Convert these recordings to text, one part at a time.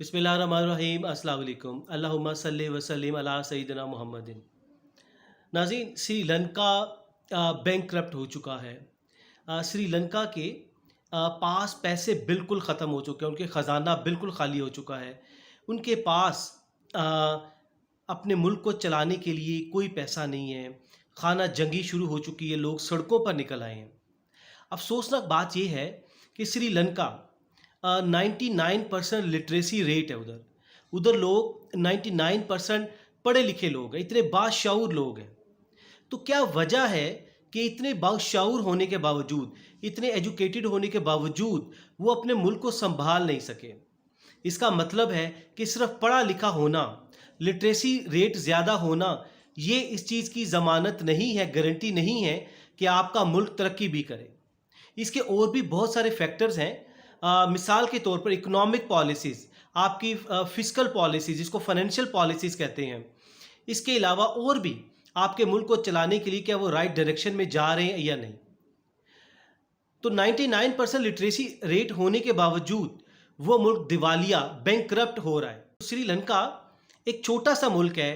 बिस्मिल्लाहिर्रहमानिर्रहीम अस्सलाम वालेकुम अल्लाहुम्मा सल्लि व सल्लिम अला सय्यिदिना मुहम्मदिन। नाज़रीन, श्रीलंका बैंकक्रप्ट हो चुका है। श्रीलंका के पास पैसे बिल्कुल ख़त्म हो चुके हैं, उनके ख़जाना बिल्कुल खाली हो चुका है। उनके पास अ, अपने मुल्क को चलाने के लिए कोई पैसा नहीं है। खाना जंगी शुरू हो चुकी है, लोग सड़कों पर निकल आए हैं। अफ़सोसनाक बात ये है कि श्रीलंका 99% लिटरेसी रेट है उधर। उधर लोग 99% पढ़े लिखे लोग हैं, इतने बाशऊर लोग हैं। तो क्या वजह है कि इतने बाशऊर होने के बावजूद, इतने एजुकेटेड होने के बावजूद वो अपने मुल्क को संभाल नहीं सके? इसका मतलब है कि सिर्फ पढ़ा लिखा होना, लिटरेसी रेट ज़्यादा होना, ये इस चीज़ की ज़मानत नहीं है, गारंटी नहीं है कि आपका मुल्क तरक्की भी करे। इसके और भी बहुत सारे फैक्टर्स हैं। मिसाल के तौर पर इकोनॉमिक पॉलिसीज़, आपकी फिस्कल पॉलिसीज़, जिसको फाइनेंशियल पॉलिसीज़ कहते हैं। इसके अलावा और भी आपके मुल्क को चलाने के लिए क्या वो राइट डायरेक्शन में जा रहे हैं या नहीं। तो 99% लिटरेसी रेट होने के बावजूद वो मुल्क दिवालिया, बैंकक्रप्ट हो रहा है। श्रीलंका एक छोटा सा मुल्क है,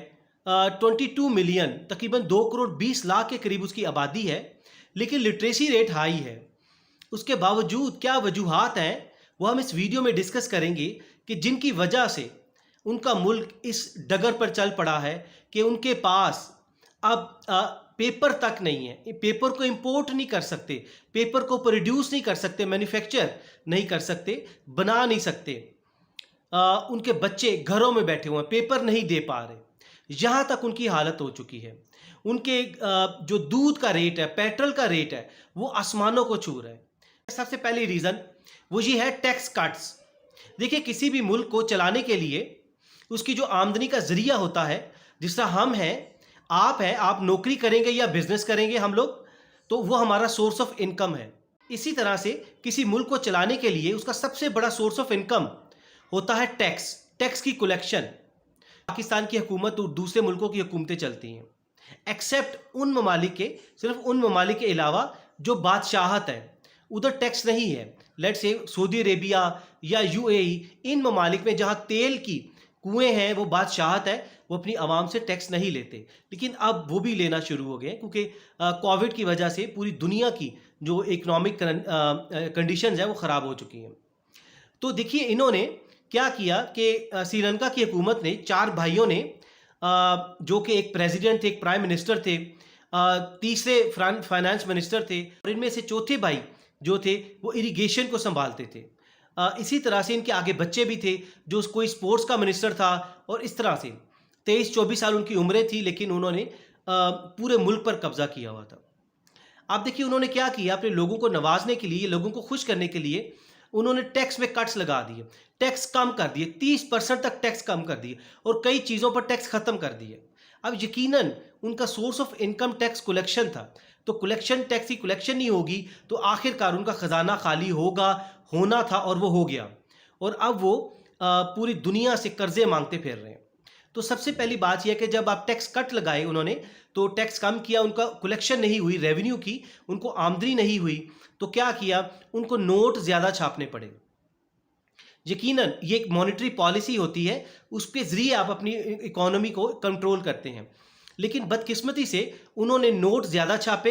22 मिलियन, तकरीबन 2 करोड़ 20 लाख के करीब उसकी आबादी है, लेकिन लिटरेसी रेट हाई है। उसके बावजूद क्या वजूहात हैं, वो हम इस वीडियो में डिस्कस करेंगे कि जिनकी वजह से उनका मुल्क इस डगर पर चल पड़ा है कि उनके पास अब पेपर तक नहीं है। पेपर को इंपोर्ट नहीं कर सकते, पेपर को प्रोड्यूस नहीं कर सकते, मैन्युफैक्चर नहीं कर सकते, बना नहीं सकते। उनके बच्चे घरों में बैठे हुए हैं, पेपर नहीं दे पा रहे। यहाँ तक उनकी हालत हो चुकी है। उनके जो दूध का रेट है, पेट्रोल का रेट है, वो आसमानों को छू रहा है। सबसे पहली रीज़न वो ये है टैक्स कट्स। देखिए, किसी भी मुल्क को चलाने के लिए उसकी जो आमदनी का ज़रिया होता है, जिस तरह हम हैं, आप हैं, आप नौकरी करेंगे या बिजनेस करेंगे हम लोग, तो वो हमारा सोर्स ऑफ इनकम है। इसी तरह से किसी मुल्क को चलाने के लिए उसका सबसे बड़ा सोर्स ऑफ इनकम होता है टैक्स, टैक्स की कलेक्शन। पाकिस्तान की हुकूमत और दूसरे मुल्कों की हुकूमतें चलती हैं, एक्सेप्ट उन ममालिक के, सिर्फ उन ममालिक के अलावा जो बादशाहत है, उधर टैक्स नहीं है। लेट्स से सऊदी अरेबिया या यूएई, इन ममालिक में जहाँ तेल की कुएँ हैं, वो बादशाहत है, वो अपनी आवाम से टैक्स नहीं लेते। लेकिन अब वो भी लेना शुरू हो गए, क्योंकि कोविड की वजह से पूरी दुनिया की जो इकोनॉमिक कंडीशंस हैं वो ख़राब हो चुकी हैं। तो देखिए, इन्होंने क्या किया कि श्रीलंका की हुकूमत ने, 4 भाइयों ने, जो कि एक प्रेसिडेंट थे, एक प्राइम मिनिस्टर थे, तीसरे फाइनेंस मिनिस्टर थे, और इनमें से चौथे भाई जो थे वो इरिगेशन को संभालते थे। इसी तरह से इनके आगे बच्चे भी थे, जो कोई स्पोर्ट्स का मिनिस्टर था, और इस तरह से 23-24 साल उनकी उम्रें थी, लेकिन उन्होंने पूरे मुल्क पर कब्जा किया हुआ था। आप देखिए, उन्होंने क्या किया, अपने लोगों को नवाजने के लिए, लोगों को खुश करने के लिए उन्होंने टैक्स में कट्स लगा दिए, टैक्स कम कर दिए, 30% तक टैक्स कम कर दिए, और कई चीज़ों पर टैक्स ख़त्म कर दिए। अब यकीनन उनका source of income tax collection था, तो कलेक्शन, टैक्स की कलेक्शन नहीं होगी तो आखिरकार उनका ख़जाना खाली होगा, होना था, और वो हो गया। और अब वो पूरी दुनिया से कर्जे मांगते फिर रहे हैं। तो सबसे पहली बात यह है कि जब आप टैक्स कट लगाए उन्होंने, तो टैक्स कम किया, उनका कलेक्शन नहीं हुई, रेवेन्यू की उनको आमदनी नहीं हुई, तो क्या किया, उनको नोट ज़्यादा छापने पड़े। यकीनन ये एक मॉनेटरी पॉलिसी होती है, उसके ज़रिए आप अपनी इकोनॉमी को कंट्रोल करते हैं। लेकिन बदकिस्मती से उन्होंने नोट ज़्यादा छापे।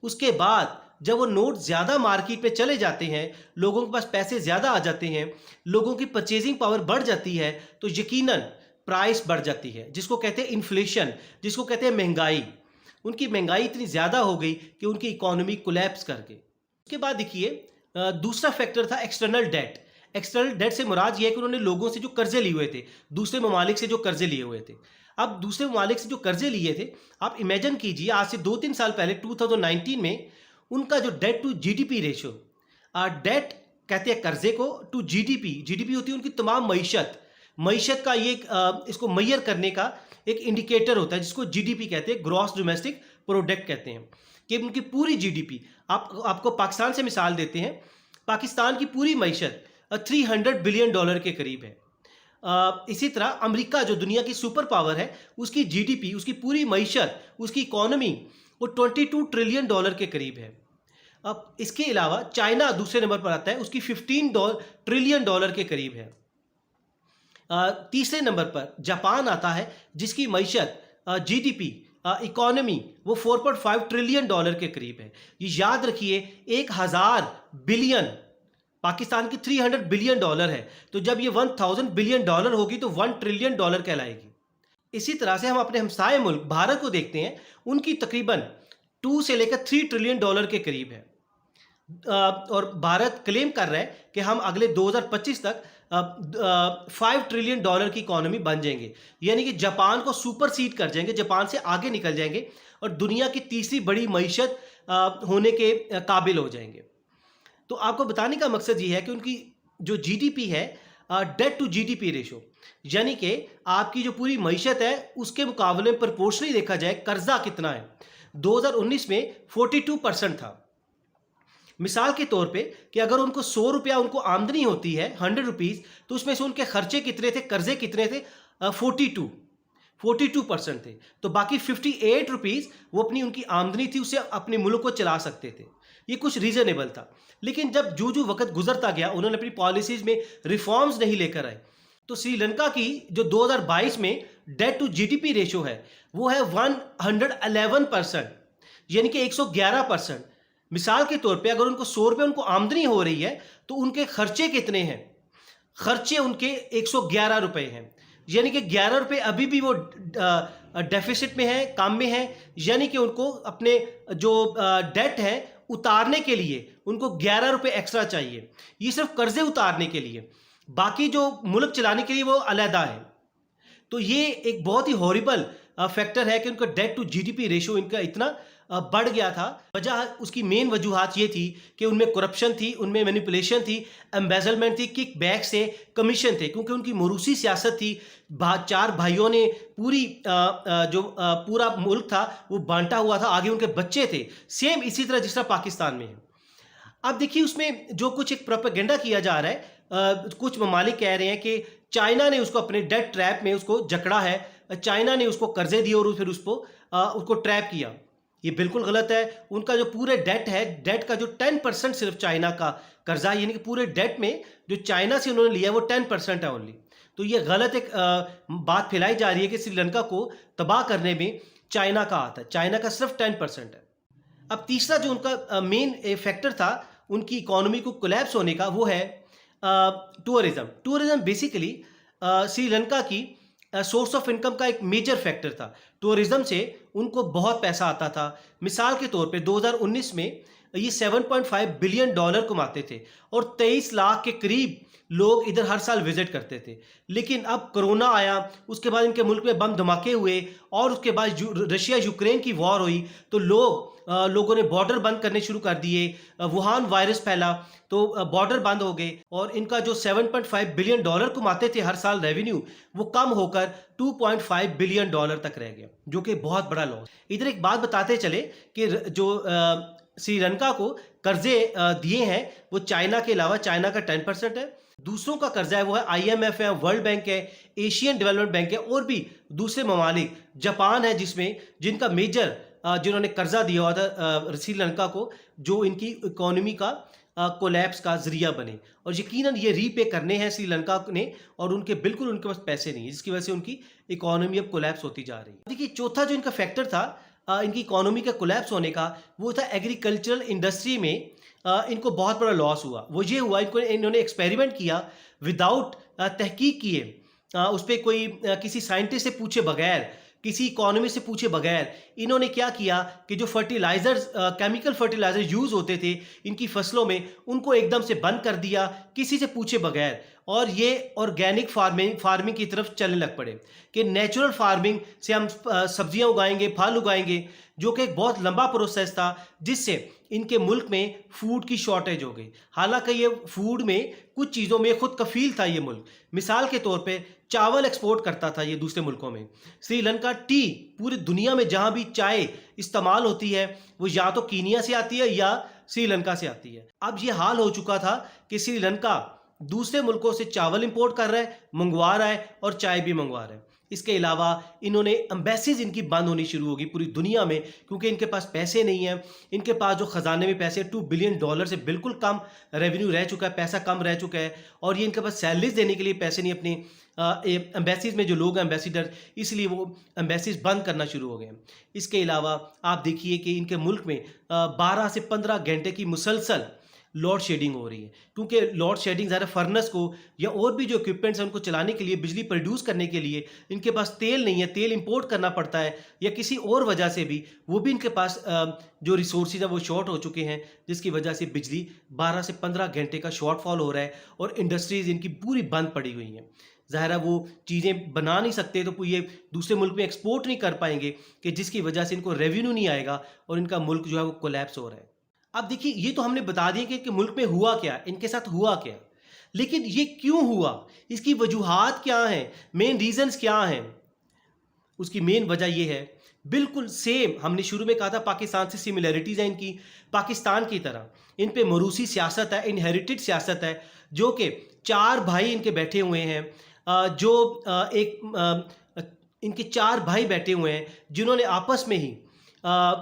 उसके बाद जब वो नोट ज़्यादा मार्केट में चले जाते हैं, लोगों के पास पैसे ज़्यादा आ जाते हैं, लोगों की परचेजिंग पावर बढ़ जाती है, तो यकीनन प्राइस बढ़ जाती है, जिसको कहते हैं इन्फ्लेशन, जिसको कहते हैं महंगाई। उनकी महंगाई इतनी ज़्यादा हो गई कि उनकी इकोनॉमी कोलैप्स कर गई। उसके बाद देखिए, दूसरा फैक्टर था एक्सटर्नल डेट। एक्सटर्नल डेट से मुराद ये है कि उन्होंने लोगों से जो कर्जे लिए हुए थे, दूसरे ममालिक से जो कर्जे लिए हुए थे। अब दूसरे ममालिक से जो कर्जे लिए थे, आप इमेजिन कीजिए, आज से 2-3 साल पहले 2019 में उनका जो debt to GDP ratio, debt कहते हैं कर्जे को, टू जीडीपी, जीडीपी होती है उनकी तमाम मईशत, मईशत का ये इसको मैयर करने का एक इंडिकेटर होता है, जिसको जीडीपी कहते हैं, ग्रॉस डोमेस्टिक प्रोडक्ट कहते हैं, कि उनकी पूरी जीडीपी। आपको पाकिस्तान से मिसाल देते हैं, पाकिस्तान की पूरी मईशत $300 बिलियन के करीब है। इसी तरह अमेरिका, जो दुनिया की सुपर पावर है, उसकी जीडीपी, उसकी पूरी मईशत, उसकी इकोनॉमी वो $22 ट्रिलियन के करीब है। अब इसके अलावा चाइना दूसरे नंबर पर आता है, उसकी $15 ट्रिलियन के करीब है। तीसरे नंबर पर जापान आता है, जिसकी मईशत जीडीपी इकोनॉमी वो 4.5 ट्रिलियन डॉलर के करीब है। ये याद रखिए 1000 बिलियन, पाकिस्तान की 300 बिलियन डॉलर है, तो जब ये 1000 बिलियन डॉलर होगी तो 1 ट्रिलियन डॉलर कहलाएगी। इसी तरह से हम अपने हमसाये मुल्क भारत को देखते हैं, उनकी तकरीबन 2 से लेकर 3 ट्रिलियन डॉलर के करीब है। और भारत क्लेम कर रहा है कि हम अगले 2025 तक 5 ट्रिलियन डॉलर की इकोनॉमी बन जाएंगे, यानी कि जापान को सुपरसीड कर जाएंगे, जापान से आगे निकल जाएंगे और दुनिया की तीसरी बड़ी मईशत होने के काबिल हो जाएंगे। तो आपको बताने का मकसद ये है कि उनकी जो जीडीपी है, डेट टू जीडीपी रेशो, यानी कि आपकी जो पूरी मईशत है उसके मुकाबले में प्रोपोर्शनली देखा जाए कर्जा कितना है, 2019 में 42% था। मिसाल के तौर पे कि अगर उनको 100 रुपया उनको आमदनी होती है, 100 रुपीज़, तो उसमें से उनके खर्चे कितने थे, कर्जे कितने थे, 42% थे। तो बाकी 58 रुपीज़ वो अपनी उनकी आमदनी थी, उससे अपने मुल्क को चला सकते थे। ये कुछ रीज़नेबल था। लेकिन जब जो वक्त गुजरता गया, उन्होंने अपनी पॉलिसीज़ में रिफॉर्म्स नहीं लेकर आए, तो श्रीलंका की जो 2022 में डेट टू जीडीपी रेशो है वो है 111%, यानी कि 111%। मिसाल के तौर पे अगर उनको 100 रुपये उनको आमदनी हो रही है तो उनके खर्चे कितने हैं, खर्चे उनके 111 रुपये हैं, यानी कि 11 रुपये अभी भी वो डेफिसिट में है, काम में है, यानी कि उनको अपने जो डेट है उतारने के लिए उनको 11 रुपये एक्स्ट्रा चाहिए। ये सिर्फ कर्जे उतारने के लिए, बाकी जो मुल्क चलाने के लिए वो अलहदा है। तो ये एक बहुत ही हॉरिबल फैक्टर है कि उनका डेट टू जीडीपी रेशो इनका इतना बढ़ गया था। वजह, उसकी मेन वजूहात ये थी कि उनमें करप्शन थी, उनमें मैनिपुलेशन थी, एम्बेजलमेंट थी, किक बैक से कमीशन थे, क्योंकि उनकी मरूसी सियासत थी। 4 भाइयों ने पूरी पूरा मुल्क था वो बांटा हुआ था, आगे उनके बच्चे थे, सेम इसी तरह जिस तरह पाकिस्तान में है। अब देखिए उसमें जो कुछ एक प्रोपेगेंडा किया जा रहा है, कुछ ममालिक कह रहे हैं कि चाइना ने उसको अपने डेट ट्रैप में उसको जकड़ा है, चाइना ने उसको कर्जे दिए और फिर उसको ट्रैप किया। ये बिल्कुल गलत है। उनका जो पूरे डेट है, डेट का जो 10% सिर्फ चाइना का कर्जा है, यानी कि पूरे डेट में जो चाइना से उन्होंने लिया वो 10% है ओनली। तो ये गलत एक बात फैलाई जा रही है कि श्रीलंका को तबाह करने में चाइना का हाथ है, चाइना का सिर्फ 10% है। अब तीसरा जो उनका मेन फैक्टर था उनकी इकोनॉमी को कोलैप्स होने का, वो है टूरिज्म। टूरिज्म बेसिकली श्रीलंका की सोर्स ऑफ इनकम का एक मेजर फैक्टर था। टूरिज्म से उनको बहुत पैसा आता था। मिसाल के तौर पे 2019 में ये 7.5 बिलियन डॉलर कमाते थे और 23 लाख के करीब लोग इधर हर साल विजिट करते थे। लेकिन अब कोरोना आया, उसके बाद इनके मुल्क में बम धमाके हुए और उसके बाद रशिया यूक्रेन की वॉर हुई, तो लोगों ने बॉर्डर बंद करने शुरू कर दिए। वुहान वायरस फैला तो बॉर्डर बंद हो गए और इनका जो 7.5 बिलियन डॉलर कमाते थे हर साल रेवेन्यू, वो कम होकर 2.5 बिलियन डॉलर तक रह गया, जो कि बहुत बड़ा लॉस। इधर एक बात बताते चले कि जो श्रीलंका को कर्जे दिए हैं वो चाइना के अलावा, चाइना का 10% है, दूसरों का कर्जा है वो है IMF है, वर्ल्ड बैंक है, एशियन डेवलपमेंट बैंक है और भी दूसरे ममालिक, जापान है जिनका मेजर जिन्होंने कर्जा दिया हुआ था श्रीलंका को, जो इनकी इकोनॉमी का कोलैप्स का जरिया बने। और यकीनन ये रीपे करने हैं श्रीलंका ने, और उनके पास पैसे नहीं है, जिसकी वजह से उनकी इकोनॉमी अब कोलैप्स होती जा रही है। देखिए चौथा जो इनका फैक्टर था इनकी इकोनॉमी का कोलैप्स होने का, वो था एग्रीकल्चरल इंडस्ट्री में इनको बहुत बड़ा लॉस हुआ। वो ये हुआ, इन्होंने एक्सपेरिमेंट किया विदाउट तहकीक किए, उस पर कोई किसी साइंटिस्ट से पूछे बगैर, किसी इकोनॉमी से पूछे बगैर इन्होंने क्या किया कि जो फर्टिलाइजर्स, केमिकल फर्टिलाइजर यूज़ होते थे इनकी फसलों में, उनको एकदम से बंद कर दिया किसी से पूछे बगैर, और ये ऑर्गेनिक फार्मिंग की तरफ चलने लग पड़े कि नेचुरल फार्मिंग से हम सब्जियां उगाएंगे, फल उगाएंगे, जो कि एक बहुत लंबा प्रोसेस था, जिससे इनके मुल्क में फूड की शॉर्टेज हो गई। हालांकि ये फूड में कुछ चीज़ों में खुद कफील था ये मुल्क। मिसाल के तौर पे चावल एक्सपोर्ट करता था ये दूसरे मुल्कों में। श्रीलंका टी, पूरी दुनिया में जहाँ भी चाय इस्तेमाल होती है वो या तो कीनिया से आती है या श्रीलंका से आती है। अब ये हाल हो चुका था कि श्रीलंका दूसरे मुल्कों से चावल इंपोर्ट कर रहा है, मंगवा रहा है और चाय भी मंगवा रहा है। इसके अलावा इन्होंने एम्बेसीज इनकी बंद होनी शुरू होगी पूरी दुनिया में, क्योंकि इनके पास पैसे नहीं हैं। इनके पास जो ख़जाने में पैसे $2 बिलियन से बिल्कुल कम रेवेन्यू रह चुका है, पैसा कम रह चुका है, और ये इनके पास सैलरीज देने के लिए पैसे नहीं अपनी एम्बेसीज में जो लोग हैं एम्बेसडर, इसलिए वो एम्बेसीज बंद करना शुरू हो गए हैं। इसके अलावा आप देखिए कि इनके मुल्क में 12 से 15 घंटे की मुसलसल लोड शेडिंग हो रही है, क्योंकि लोड शेडिंग ज़्यादा फर्नेस को या और भी जो इक्विपमेंट्स हैं उनको चलाने के लिए, बिजली प्रोड्यूस करने के लिए इनके पास तेल नहीं है, तेल इंपोर्ट करना पड़ता है, या किसी और वजह से भी वो भी इनके पास जो रिसोर्सेज है वो शॉर्ट हो चुके हैं, जिसकी वजह से बिजली 12 से 15 घंटे का शॉर्टफॉल हो रहा है, और इंडस्ट्रीज़ इनकी पूरी बंद पड़ी हुई हैं। ज़ाहिर है वो चीज़ें बना नहीं सकते, तो ये दूसरे मुल्क में एक्सपोर्ट नहीं कर पाएंगे, कि जिसकी वजह से इनको रेवेन्यू नहीं आएगा और इनका मुल्क जो है वो कोलैप्स हो रहा है। अब देखिए, ये तो हमने बता दिया कि मुल्क में हुआ क्या, इनके साथ हुआ क्या, लेकिन ये क्यों हुआ, इसकी वजूहात क्या हैं, मेन रीजंस क्या हैं। उसकी मेन वजह ये है, बिल्कुल सेम हमने शुरू में कहा था पाकिस्तान से सिमिलरिटीज़ हैं इनकी, पाकिस्तान की तरह इन पे मरूसी सियासत है, इनहेरिटेड सियासत है, जो कि 4 भाई इनके बैठे हुए हैं, इनके 4 भाई बैठे हुए हैं जिन्होंने आपस में ही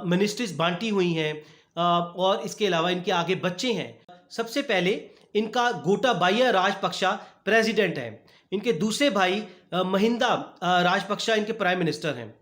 मिनिस्ट्रीज बांटी हुई हैं, और इसके अलावा इनके आगे बच्चे हैं। सबसे पहले इनका गोटाबाया राजपक्षा प्रेसिडेंट हैं, इनके दूसरे भाई महिंदा राजपक्षा इनके प्राइम मिनिस्टर हैं,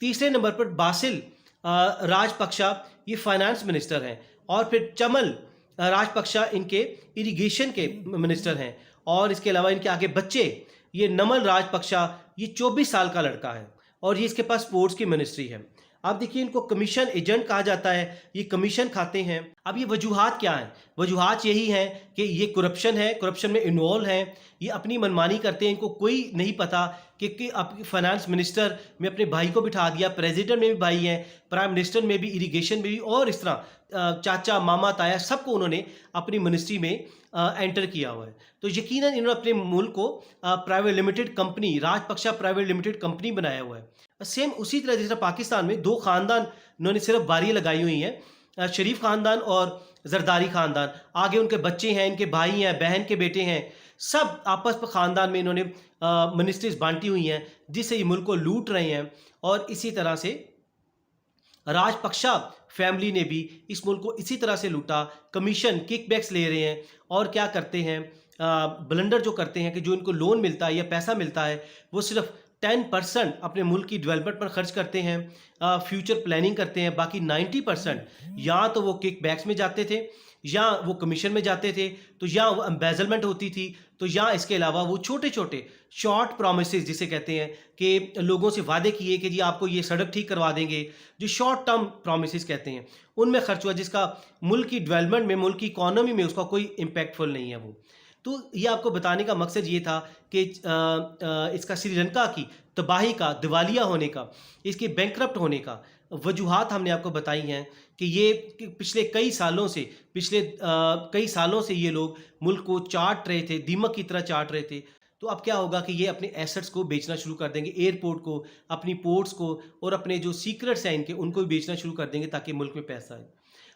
तीसरे नंबर पर बासिल राजपक्षा ये फाइनेंस मिनिस्टर हैं, और फिर चमल राजपक्षा इनके इरिगेशन के मिनिस्टर हैं, और इसके अलावा इनके आगे बच्चे ये नमल राजपक्षा ये 24 साल का लड़का है, और ये इसके पास स्पोर्ट्स की मिनिस्ट्री है। आप देखिए, इनको कमीशन एजेंट कहा जाता है, ये कमीशन खाते हैं। अब ये वजूहात क्या हैं, वजूहात यही हैं कि ये करप्शन है, करप्शन में इन्वॉल्व हैं, ये अपनी मनमानी करते हैं, इनको कोई नहीं पता कि आपके फाइनेंस मिनिस्टर में अपने भाई को बिठा दिया, प्रेसिडेंट में भी भाई हैं, प्राइम मिनिस्टर में भी, इरिगेशन में भी, और इस तरह चाचा मामा ताया सबको उन्होंने अपनी मिनिस्ट्री में एंटर किया हुआ है। तो यकीनन इन्होंने अपने मुल्क को private limited company, Rajapaksa private limited company बनाया हुआ है। सेम उसी तरह जिस तरह पाकिस्तान में 2 खानदान इन्होंने सिर्फ बारियां लगाई हुई हैं, शरीफ खानदान और जरदारी खानदान, आगे उनके बच्चे हैं, इनके भाई हैं, बहन के बेटे हैं, सब आपस में ख़ानदान में इन्होंने मिनिस्ट्रीज बांटी हुई हैं, जिससे ये मुल्क को लूट रहे हैं। और इसी तरह से राजपक्षा फैमिली ने भी इस मुल्क को इसी तरह से लूटा, कमीशन किकबैक्स ले रहे हैं, और क्या करते हैं, ब्लंडर जो करते हैं कि जो इनको लोन मिलता है या पैसा मिलता है वो सिर्फ 10% अपने मुल्क की डेवलपमेंट पर खर्च करते हैं, फ्यूचर प्लानिंग करते हैं, बाकी 90% या तो वो किकबैक्स में जाते थे, या वो कमीशन में जाते थे, तो या वो एम्बेजलमेंट होती थी, तो या इसके अलावा वो छोटे छोटे शॉर्ट प्रोमिसेस जिसे कहते हैं कि लोगों से वादे किए कि जी आपको ये सड़क ठीक करवा देंगे, जो शॉर्ट टर्म प्रोमिसेस कहते हैं, उनमें खर्च हुआ, जिसका मुल्क की डेवलपमेंट में, मुल्क की इकॉनमी में उसका कोई इम्पैक्टफुल नहीं है वो। तो ये आपको बताने का मकसद ये था कि इसका श्रीलंका की तबाही का, दिवालिया होने का, इसके बैंकरप्ट होने का वजूहात हमने आपको बताई हैं कि पिछले कई सालों से ये लोग मुल्क को चाट रहे थे, दीमक की तरह चाट रहे थे। तो अब क्या होगा कि ये अपने एसेट्स को बेचना शुरू कर देंगे, एयरपोर्ट को, अपनी पोर्ट्स को, और अपने जो सीक्रेट्स हैं इनके, उनको भी बेचना शुरू कर देंगे ताकि मुल्क में पैसा आए।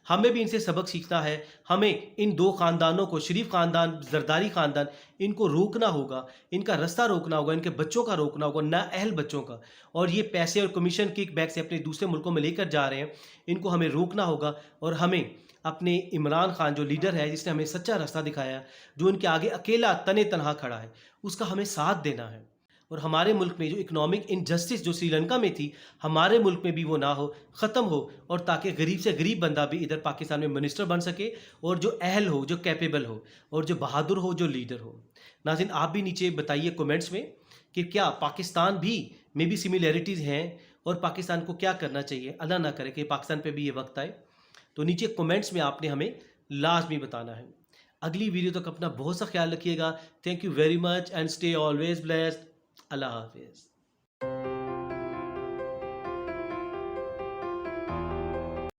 हमें भी इनसे सबक सीखना है, हमें इन 2 ख़ानदानों को, शरीफ ख़ानदान, जरदारी ख़ानदान, इनको रोकना होगा, इनका रास्ता रोकना होगा, इनके बच्चों का रोकना होगा, नाअहल बच्चों का। और ये पैसे और कमीशन किकबैक से अपने दूसरे मुल्कों में लेकर जा रहे हैं, इनको हमें रोकना होगा, और हमें अपने इमरान खान जो लीडर है, जिसने हमें सच्चा रास्ता दिखाया, जो इनके आगे अकेला तने तनहा खड़ा है, उसका हमें साथ देना है। और हमारे मुल्क में जो इकोनॉमिक इनजस्टिस जो श्रीलंका में थी, हमारे मुल्क में भी वो ना हो, ख़त्म हो, और ताकि गरीब से गरीब बंदा भी इधर पाकिस्तान में मिनिस्टर बन सके, और जो अहल हो, जो कैपेबल हो, और जो बहादुर हो, जो लीडर हो। नाज़रीन, आप भी नीचे बताइए कमेंट्स में कि क्या पाकिस्तान भी में भी सिमिलैरिटीज़ हैं, और पाकिस्तान को क्या करना चाहिए। अल्लाह ना करे कि पाकिस्तान पे भी ये वक्त आए। तो नीचे कमेंट्स में आपने हमें लाजमी बताना है। अगली वीडियो तक अपना बहुत सा ख्याल रखिएगा। Thank you very much and stay always blessed. अल्लाह हाफिज़।